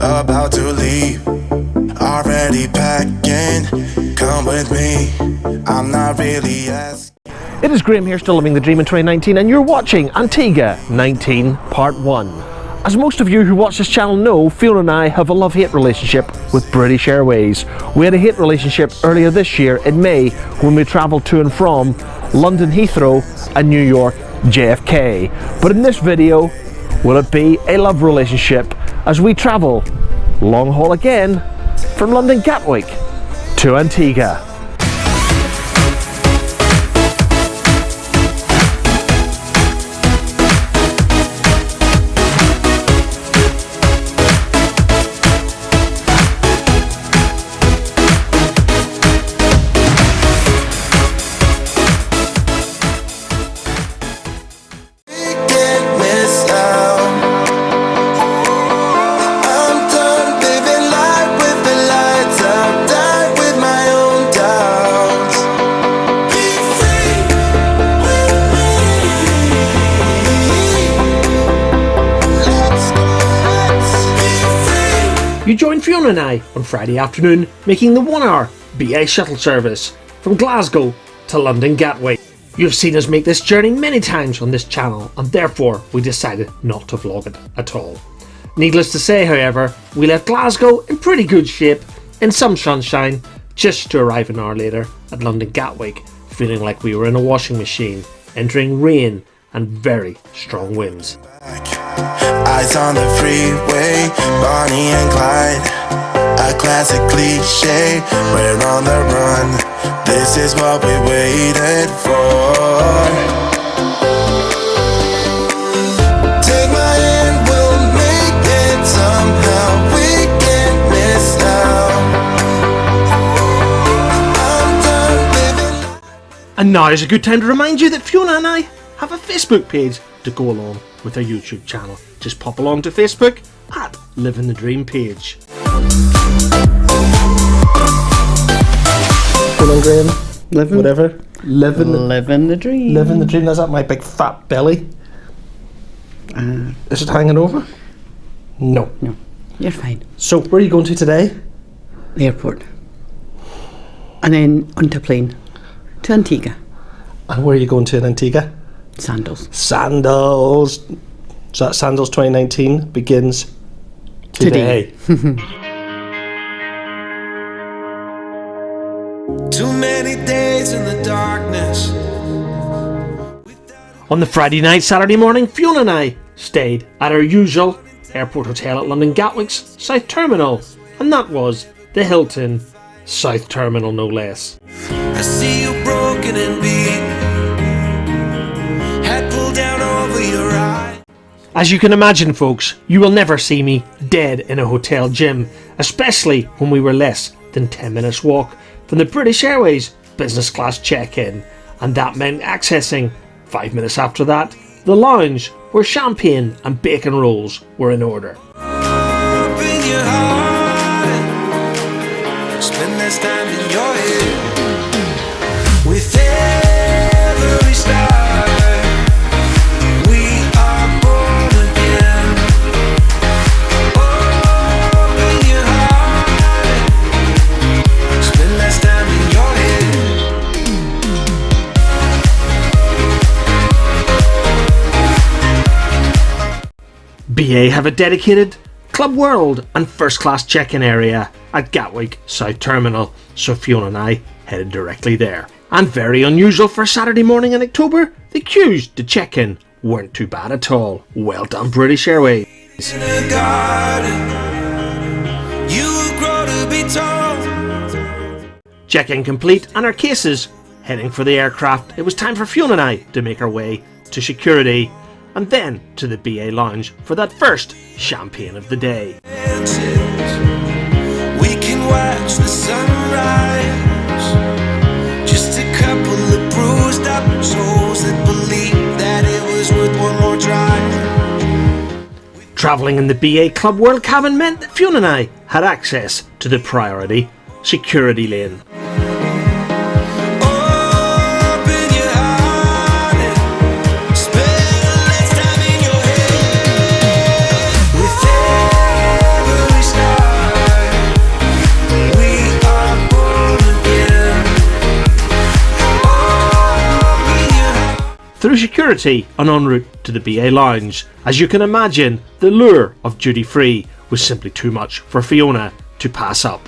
about to leave, already packing. Come with me, I'm not really asking. It is Graham here, still living the dream in 2019, and you're watching Antigua 19 Part 1. As most of you who watch this channel know, Fiona and I have a love-hate relationship with British Airways. We had a hate relationship earlier this year in May when we travelled to and from London Heathrow and New York JFK. But in this video, will it be a love relationship as we travel long haul again from London Gatwick to Antigua. You joined Fiona and I on Friday afternoon making the 1-hour BA shuttle service from Glasgow to London Gatwick. You've seen us make this journey many times on this channel, and therefore we decided not to vlog it at all. Needless to say, however, we left Glasgow in pretty good shape, in some sunshine, just to arrive an hour later at London Gatwick, feeling like we were in a washing machine, entering rain and very strong winds. Eyes on the freeway, Bonnie and Clyde, a classic cliche, we're on the run, this is what we waited for. Take my hand, we'll make it somehow, we can't miss out. I'm done living. And now is a good time to remind you that Fiona and I have a Facebook page to go along with our YouTube channel. Just pop along to Facebook at Liv'n the Dream page. Come on, Graham. Liv'n? Whatever. Liv'n the dream. Liv'n the dream. Is that my big fat belly? Is it hanging over? No. No, you're fine. So, where are you going to today? The airport. And then onto plane to Antigua. And where are you going to in Antigua? Sandals. Sandals. So that Sandals 2019 begins today. Too many days in the darkness. On the Friday night, Saturday morning, Fiona and I stayed at our usual airport hotel at London Gatwick's South Terminal, and that was the Hilton South Terminal, no less. I see you broken and beat, head pulled down over your eye. As you can imagine, folks, you will never see me dead in a hotel gym, especially when we were less than 10 minutes walk from the British Airways business class check-in, and that meant accessing, 5 minutes after that, the lounge where champagne and bacon rolls were in order. Open your heart, spend less time in your head. With every star, we are born again. Open your heart, spend less time in your head. BA have a dedicated Club World and first class check-in area at Gatwick South Terminal, so Fiona and I headed directly there. And very unusual for Saturday morning in October, the queues to check in weren't too bad at all. Well done, British Airways. In a garden, you will grow to be tall. Check-in complete and our cases heading for the aircraft, it was time for Fiona and I to make our way to security and then to the BA lounge for that first champagne of the day. We can watch the sunrise. Just a couple of bruised up souls that believe that it was worth one more try. Travelling in the BA Club World cabin meant that Fiona and I had access to the priority security lane. With every security and en route to the BA Lounge. As you can imagine, the lure of duty free was simply too much for Fiona to pass up.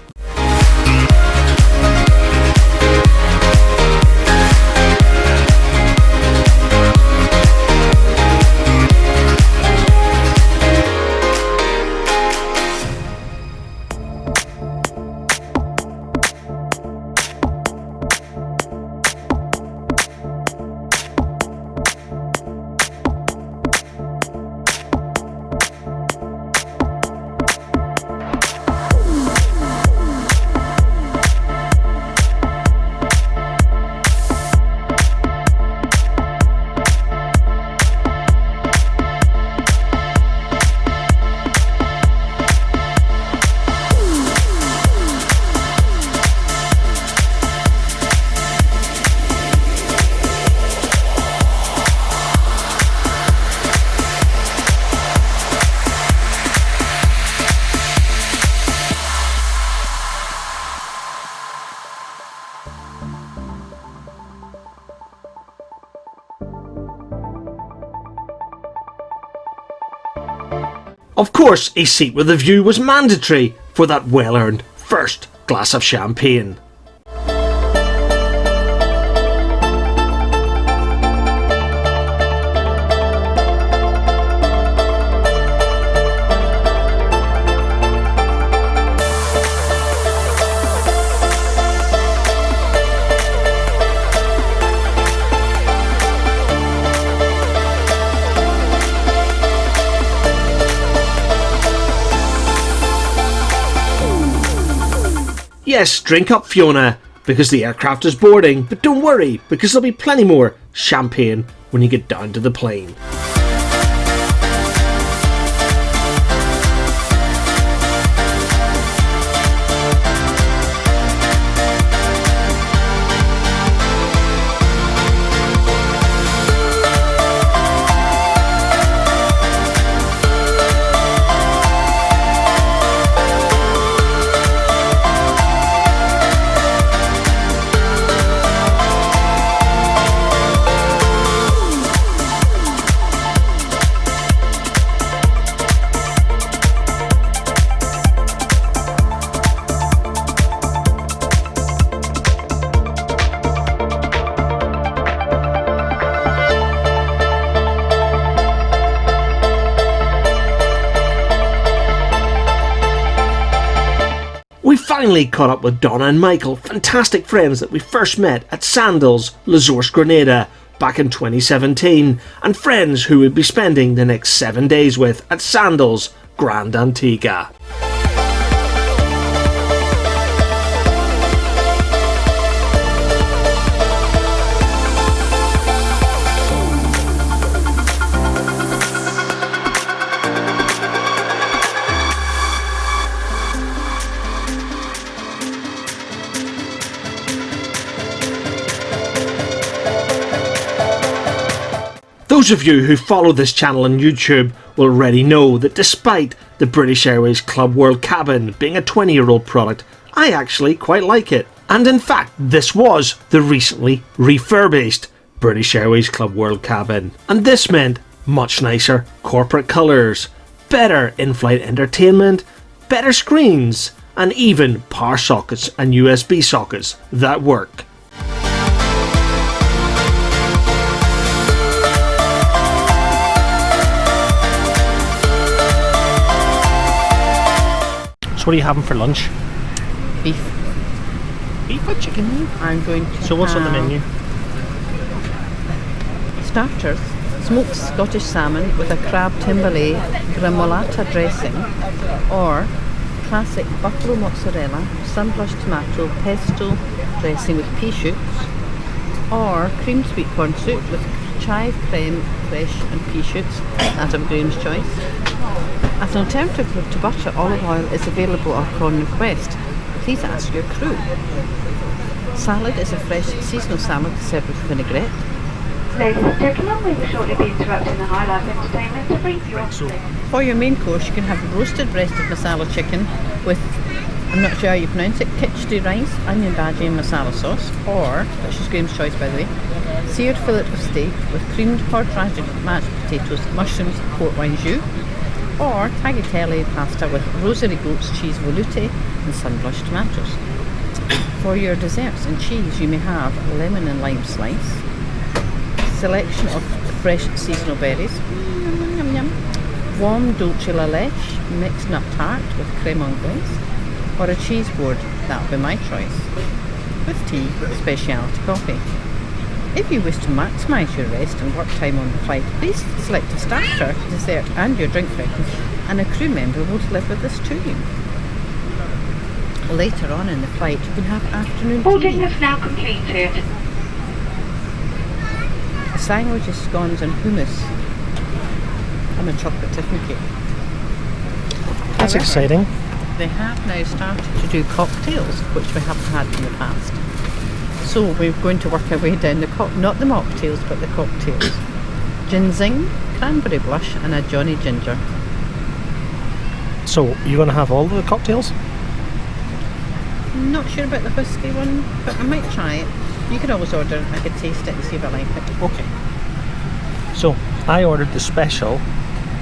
Of course, a seat with a view was mandatory for that well-earned first glass of champagne. Yes, drink up, Fiona, because the aircraft is boarding, but don't worry, because there'll be plenty more champagne when you get down to the plane. We finally caught up with Donna and Michael, fantastic friends that we first met at Sandals Grande back in 2017, and friends who we'd be spending the next 7 days with at Sandals Grande Antigua. Those of you who follow this channel on YouTube will already know that despite the British Airways Club World cabin being a 20-year-old product, I actually quite like it. And in fact, this was the recently refurbished British Airways Club World cabin. And this meant much nicer corporate colours, better in-flight entertainment, better screens, and even power sockets and USB sockets that work. So what are you having for lunch? Beef. Beef or chicken? I'm going to So what's on the menu? Starters, smoked Scottish salmon with a crab timbale gremolata dressing, or classic buffalo mozzarella, sun-blushed tomato, pesto dressing with pea shoots, or cream sweet corn soup with chive creme fresh and pea shoots. Adam Graham's choice. As an alternative to butter, olive oil is available upon request. Please ask your crew. Salad is a fresh seasonal salad served with vinaigrette. Ladies and gentlemen, we will shortly be interrupting the High Life entertainment to brief you on For your main course, you can have roasted breasted masala chicken with, I'm not sure how you pronounce it, khichdi rice, onion bhaji and masala sauce, or, which is Graham's choice by the way, seared fillet of steak with creamed horseradish mashed potatoes, mushrooms, port wine jus, or tagliatelle pasta with rosemary goat's cheese velouté and sun-blushed tomatoes. For your desserts and cheese, you may have lemon and lime slice, selection of fresh seasonal berries, warm dolce la leche, mixed nut tart with creme anglaise, or a cheese board. That would be my choice, with tea, specialty coffee. If you wish to maximise your rest and work time on the flight, please select a starter, dessert and your drink reference, and a crew member will deliver this to you. Later on in the flight, you can have afternoon Boarding tea. has now completed. Sandwiches, scones and hummus, and a chocolate tiffin cake. That's However, exciting. They have now started to do cocktails, which we haven't had in the past. So we're going to work our way down not the mocktails, but the cocktails. Ginseng, cranberry blush and a Johnny Ginger. So, you're going to have all the cocktails? Not sure about the whiskey one, but I might try it. You could always order it. I could taste it and see if I like it. Okay. So, I ordered the special,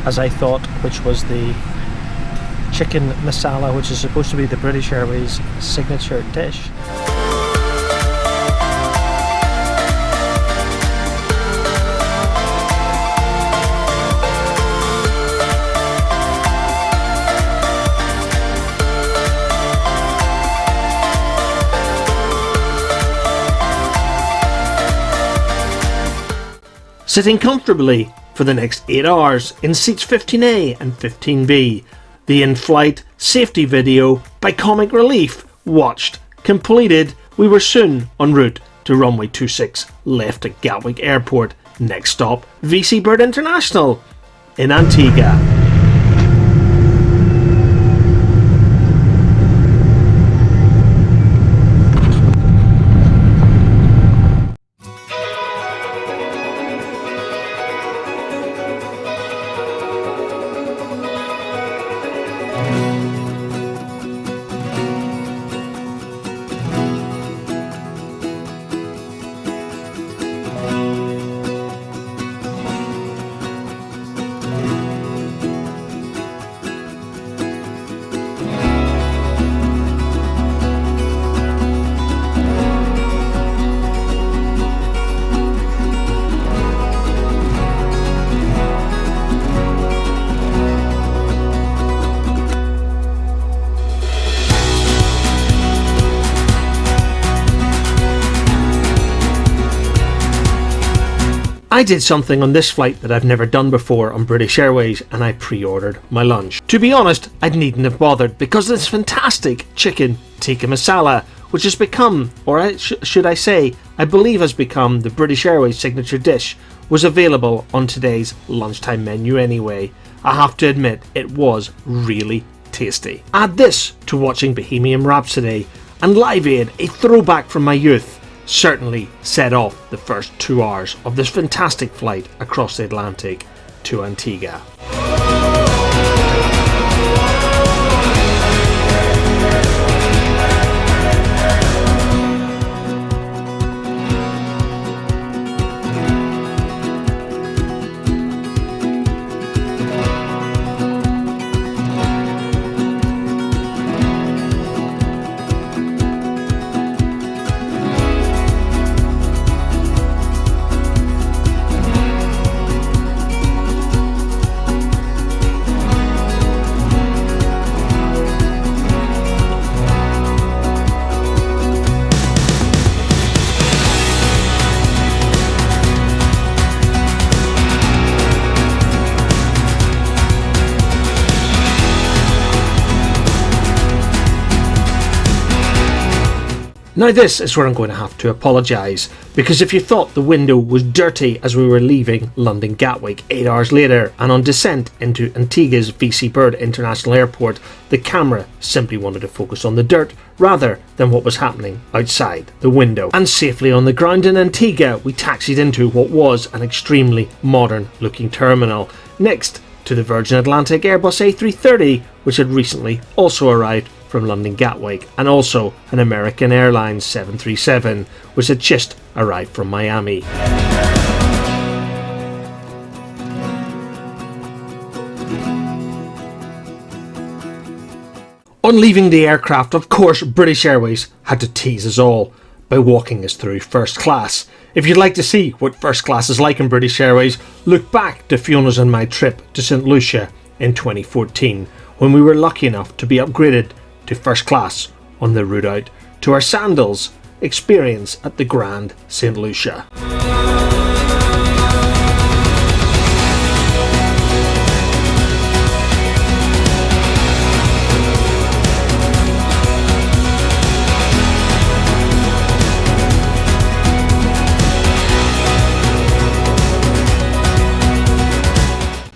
as I thought, which was the chicken masala, which is supposed to be the British Airways signature dish. Sitting comfortably for the next 8 hours in seats 15A and 15B. The in-flight safety video by Comic Relief watched. Completed, we were soon en route to runway 26, left at Gatwick Airport. Next stop, VC Bird International in Antigua. I did something on this flight that I've never done before on British Airways, and I pre-ordered my lunch. To be honest, I needn't have bothered because this fantastic chicken tikka masala, which has become, or should I say, I believe has become the British Airways signature dish, was available on today's lunchtime menu anyway. I have to admit, it was really tasty. Add this to watching Bohemian Rhapsody, and Live Aid, a throwback from my youth, certainly set off the first 2 hours of this fantastic flight across the Atlantic to Antigua. Now this is where I'm going to have to apologise, because if you thought the window was dirty as we were leaving London Gatwick 8 hours later and on descent into Antigua's VC Bird International Airport, the camera simply wanted to focus on the dirt rather than what was happening outside the window. And safely on the ground in Antigua, we taxied into what was an extremely modern looking terminal, next to to the Virgin Atlantic Airbus A330, which had recently also arrived from London Gatwick, and also an American Airlines 737, which had just arrived from Miami. On leaving the aircraft, of course, British Airways had to tease us all by walking us through first class. If you'd like to see what first class is like in British Airways, look back to Fiona's and my trip to St Lucia in 2014, when we were lucky enough to be upgraded to first class on the route out to our Sandals experience at the Grand St Lucia.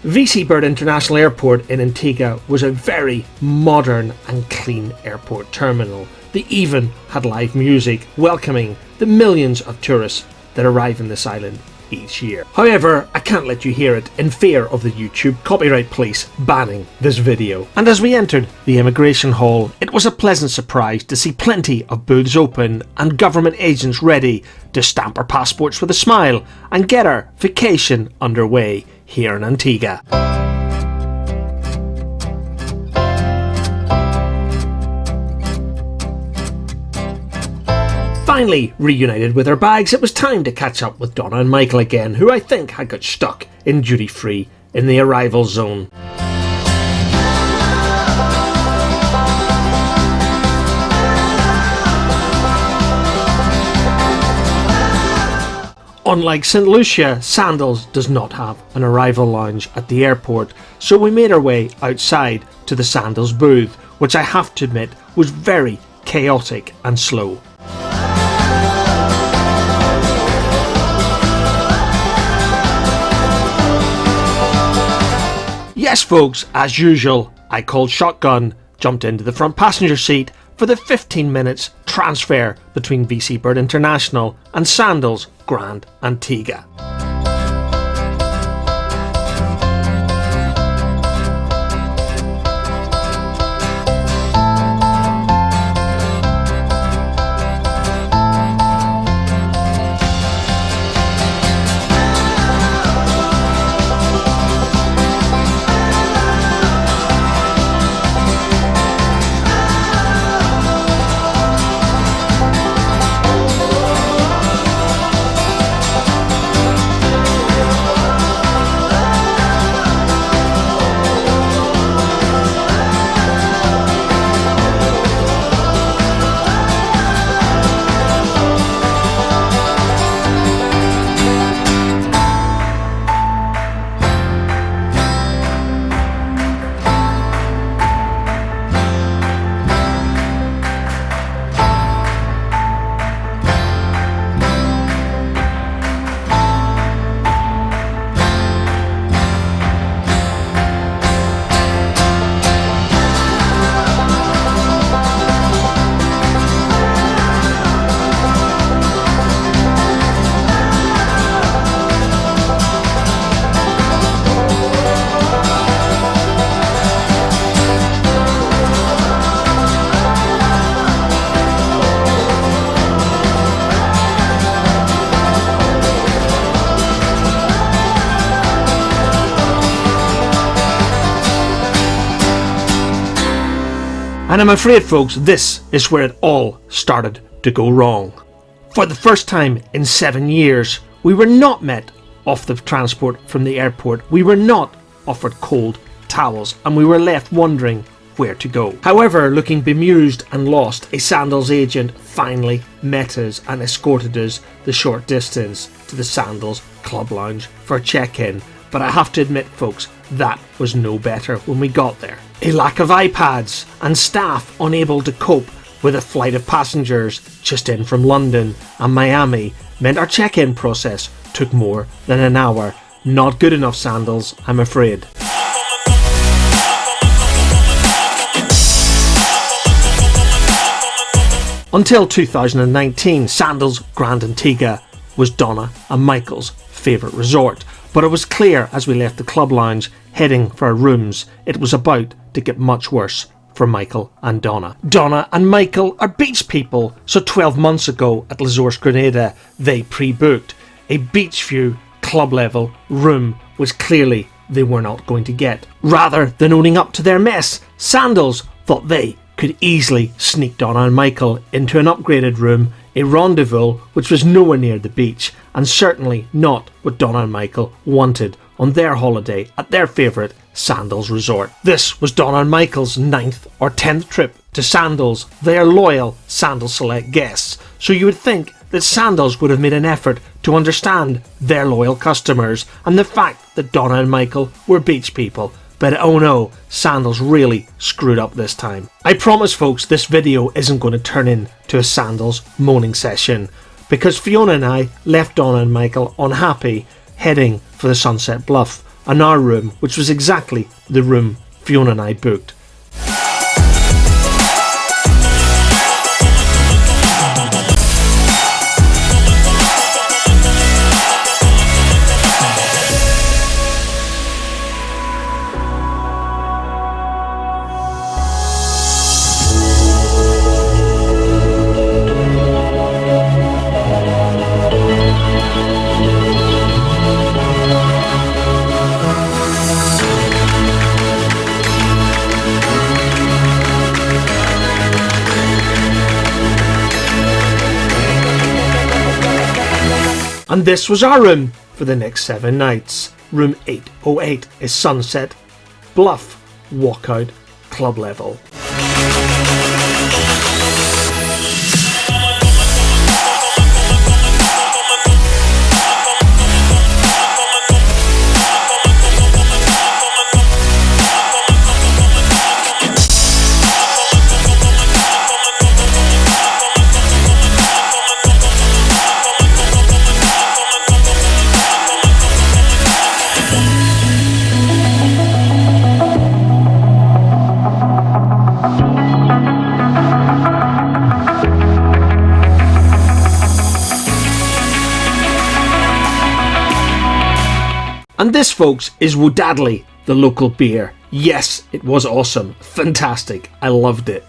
VC Bird International Airport in Antigua was a very modern and clean airport terminal. They even had live music welcoming the millions of tourists that arrive in this island each year. However, I can't let you hear it in fear of the YouTube copyright police banning this video. And as we entered the immigration hall, it was a pleasant surprise to see plenty of booths open and government agents ready to stamp our passports with a smile and get our vacation underway here in Antigua. Finally reunited with our bags, it was time to catch up with Donna and Michael again, who I think had got stuck in duty free in the arrival zone. Unlike St Lucia, Sandals does not have an arrival lounge at the airport, so we made our way outside to the Sandals booth, which I have to admit was very chaotic and slow. Yes folks, as usual, I called shotgun, jumped into the front passenger seat for the 15 minutes transfer between VC Bird International and Sandals Grande Antigua. And I'm afraid folks, this is where it all started to go wrong. For the first time in 7 years, we were not met off the transport from the airport. We were not offered cold towels and we were left wondering where to go. However, looking bemused and lost, a Sandals agent finally met us and escorted us the short distance to the Sandals Club Lounge for check-in. But I have to admit folks, that was no better when we got there. A lack of iPads and staff unable to cope with a flight of passengers just in from London and Miami meant our check-in process took more than an hour. Not good enough, Sandals, I'm afraid. Until 2019, Sandals Grande Antigua was Donna and Michael's favourite resort. But it was clear as we left the club lounge heading for our rooms, it was about to get much worse for Michael and Donna. Donna and Michael are beach people, so 12 months ago at Sandals Grande they pre-booked a beach view club level room, which clearly they were not going to get. Rather than owning up to their mess, Sandals thought they could easily sneak Donna and Michael into an upgraded room, a rendezvous which was nowhere near the beach, and certainly not what Donna and Michael wanted on their holiday at their favourite Sandals resort. This was Donna and Michael's 9th or 10th trip to Sandals. They are loyal Sandals Select guests, so you would think that Sandals would have made an effort to understand their loyal customers and the fact that Donna and Michael were beach people. But oh no, Sandals really screwed up this time. I promise folks, this video isn't going to turn into a Sandals moaning session, because Fiona and I left Donna and Michael unhappy, heading for the Sunset Bluff, and our room, which was exactly the room Fiona and I booked. And this was our room for the next 7 nights. Room 808 is Sunset Bluff Walkout Club level. And this, folks, is Woodadley, the local beer. Yes, it was awesome. Fantastic. I loved it.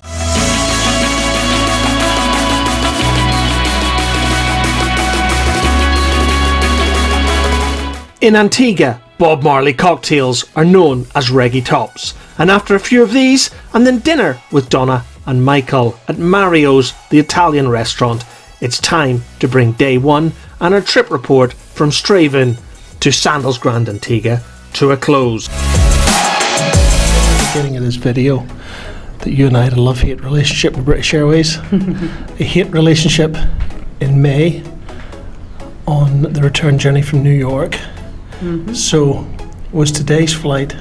In Antigua, Bob Marley cocktails are known as reggae tops. And after a few of these, and then dinner with Donna and Michael at Mario's, the Italian restaurant, it's time to bring day one and our trip report from Strathaven to Sandals Grande Antigua to a close. At the beginning of this video, that you and I had a love-hate relationship with British Airways. A hate relationship in May on the return journey from New York. Mm-hmm. So, was today's flight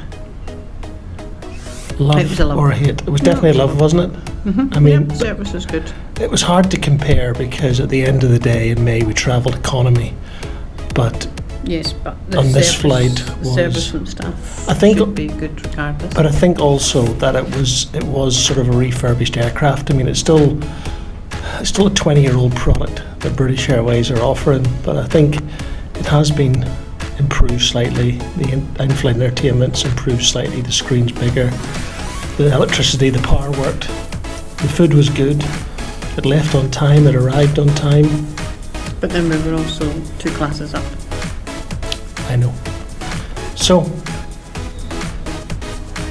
love or hate? It was definitely love, wasn't it? Mm-hmm. I mean, service was good. It was hard to compare because at the end of the day in May we travelled economy, but yes, but the on this flight the service and stuff I think should be good regardless. But I think also that it was sort of a refurbished aircraft. I mean, it's still a 20-year-old product that British Airways are offering, but I think it has been improved slightly. The in-flight entertainment's improved slightly. The screen's bigger. The electricity, the power worked. The food was good. It left on time. It arrived on time. But then we were also 2 classes up. I know. So,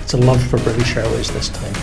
it's a love for British Airways this time.